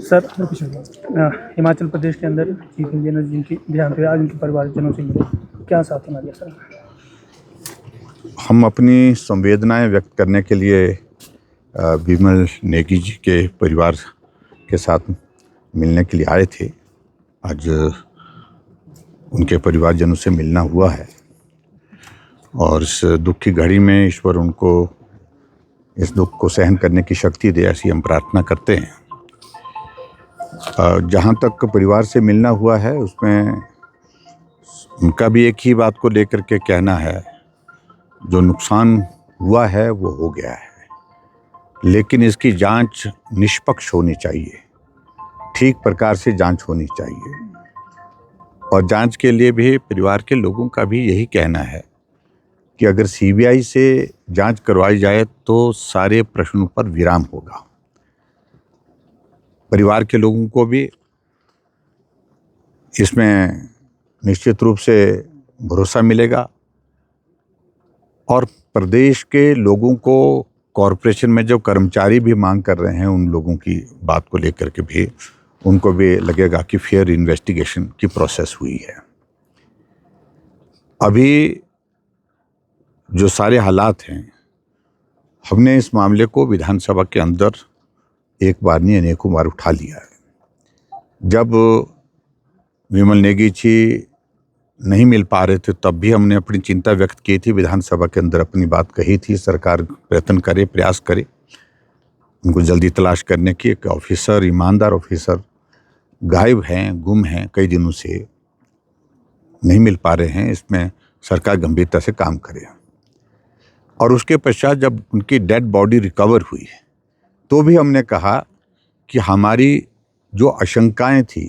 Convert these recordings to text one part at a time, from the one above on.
Sir, Himachal Pradesh के अंदर chief engineer जिनकी देहांत हुई, आज उनके परिवारजनों से मिले, क्या साथी दिया सर? हम अपनी संवेदनाएं व्यक्त करने के लिए विमल नेगी जी के परिवार के साथ मिलने के लिए आए थे। आज उनके परिवारजनों से मिलना हुआ है और इस दुख की घड़ी में ईश्वर उनको इस दुख को सहन करने की शक्ति दे, ऐसी हम प्रार्थना करते हैं। जहाँ तक परिवार से मिलना हुआ है उसमें उनका भी एक ही बात को लेकर के कहना है, जो नुकसान हुआ है वो हो गया है, लेकिन इसकी जांच निष्पक्ष होनी चाहिए, ठीक प्रकार से जांच होनी चाहिए। और जांच के लिए भी परिवार के लोगों का भी यही कहना है कि अगर सीबीआई से जांच करवाई जाए तो सारे प्रश्नों पर विराम होगा। परिवार के लोगों को भी इसमें निश्चित रूप से भरोसा मिलेगा और प्रदेश के लोगों को कॉरपोरेशन में जो कर्मचारी भी मांग कर रहे हैं उन लोगों की बात को लेकर के भी उनको भी लगेगा कि फेयर इन्वेस्टिगेशन की प्रोसेस हुई है। अभी जो सारे हालात हैं, हमने इस मामले को विधानसभा के अंदर एक बार नहीं अनेकों बार उठा लिया है। जब विमल नेगी जी नहीं मिल पा रहे थे तब भी हमने अपनी चिंता व्यक्त की थी, विधानसभा के अंदर अपनी बात कही थी, सरकार प्रयत्न करे, प्रयास करे उनको जल्दी तलाश करने की। एक ऑफिसर, ईमानदार ऑफिसर गायब हैं, गुम हैं, कई दिनों से नहीं मिल पा रहे हैं, इसमें सरकार गंभीरता से काम करे। और उसके पश्चात जब उनकी डेड बॉडी रिकवर हुई तो भी हमने कहा कि हमारी जो आशंकाएं थी,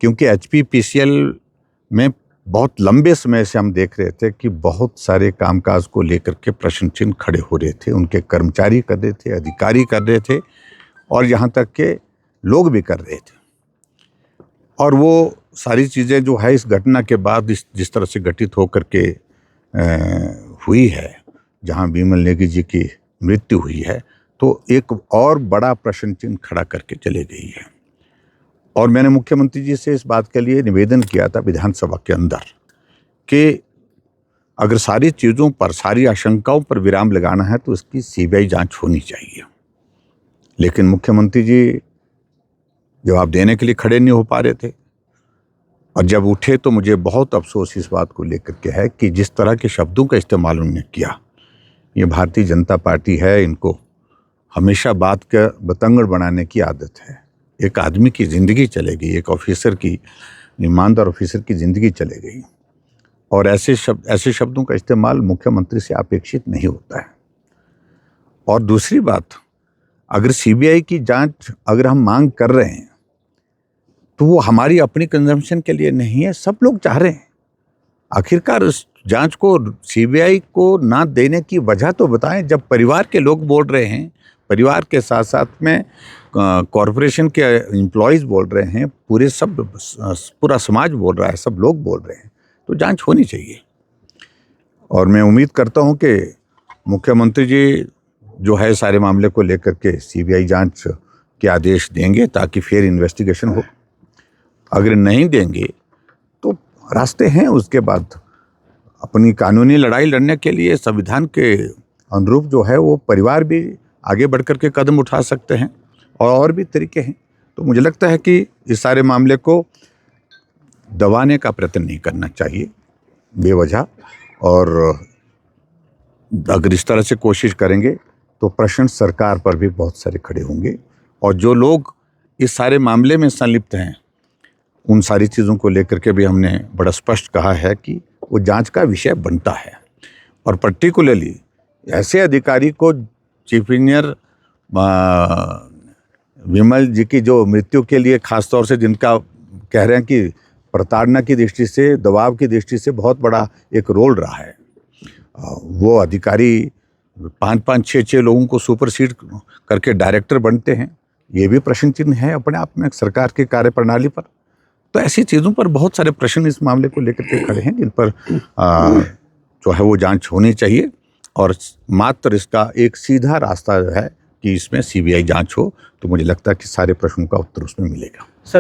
क्योंकि HPPCL में बहुत लंबे समय से हम देख रहे थे कि बहुत सारे कामकाज को लेकर के प्रश्न चिन्ह खड़े हो रहे थे, उनके कर्मचारी कर रहे थे, अधिकारी कर रहे थे और यहाँ तक के लोग भी कर रहे थे। और वो सारी चीज़ें जो है इस घटना के बाद जिस तरह से घटित होकर के हुई है, जहाँ विमल नेगी जी की मृत्यु हुई है, तो एक और बड़ा प्रश्न चिन्ह खड़ा करके चले गई है। और मैंने मुख्यमंत्री जी से इस बात के लिए निवेदन किया था विधानसभा के अंदर कि अगर सारी चीज़ों पर, सारी आशंकाओं पर विराम लगाना है तो इसकी CBI जांच होनी चाहिए। लेकिन मुख्यमंत्री जी जवाब देने के लिए खड़े नहीं हो पा रहे थे और जब उठे तो मुझे बहुत अफसोस इस बात को लेकर के है कि जिस तरह के शब्दों का इस्तेमाल उन्होंने किया। ये भारतीय जनता पार्टी है, इनको हमेशा बात का बतंगड़ बनाने की आदत है। एक आदमी की ज़िंदगी चले गई, एक ऑफिसर की, ईमानदार ऑफिसर की ज़िंदगी चले गई और ऐसे शब्दों का इस्तेमाल मुख्यमंत्री से अपेक्षित नहीं होता है। और दूसरी बात, अगर CBI की जांच अगर हम मांग कर रहे हैं तो वो हमारी अपनी कंजम्पशन के लिए नहीं है, सब लोग चाह रहे हैं। आखिरकार उस जांच को CBI को ना देने की वजह तो बताएं। जब परिवार के लोग बोल रहे हैं, परिवार के साथ साथ में कॉरपोरेशन के एम्प्लॉयज़ बोल रहे हैं, पूरा समाज बोल रहा है, सब लोग बोल रहे हैं, तो जांच होनी चाहिए। और मैं उम्मीद करता हूं कि मुख्यमंत्री जी जो है सारे मामले को लेकर के CBI जांच के आदेश देंगे ताकि फेयर इन्वेस्टिगेशन हो। अगर नहीं देंगे तो रास्ते हैं उसके बाद अपनी कानूनी लड़ाई लड़ने के लिए संविधान के अनुरूप जो है वो परिवार भी आगे बढ़ कर के कदम उठा सकते हैं और भी तरीके हैं। तो मुझे लगता है कि इस सारे मामले को दबाने का प्रयत्न नहीं करना चाहिए बेवजह, और अगर इस तरह से कोशिश करेंगे तो प्रश्न सरकार पर भी बहुत सारे खड़े होंगे और जो लोग इस सारे मामले में संलिप्त हैं उन सारी चीज़ों को लेकर के भी हमने बड़ा स्पष्ट कहा है कि वो जांच का विषय बनता है। और पर्टिकुलरली ऐसे अधिकारी को, चीफ इंजीनियर विमल जी की जो मृत्यु के लिए खास तौर से जिनका कह रहे हैं कि प्रताड़ना की दृष्टि से, दबाव की दृष्टि से बहुत बड़ा एक रोल रहा है, वो अधिकारी 5-5, 6-6 लोगों को सुपरसीड करके डायरेक्टर बनते हैं, ये भी प्रश्न चिन्ह है अपने आप में सरकार की कार्यप्रणाली पर। तो ऐसी चीज़ों पर बहुत सारे प्रश्न इस मामले को लेकर के खड़े हैं जिन पर जो है वो जांच होनी चाहिए और मात्र इसका एक सीधा रास्ता जो है कि इसमें सीबीआई जांच हो, तो मुझे लगता है कि सारे प्रश्नों का उत्तर उसमें मिलेगा। सर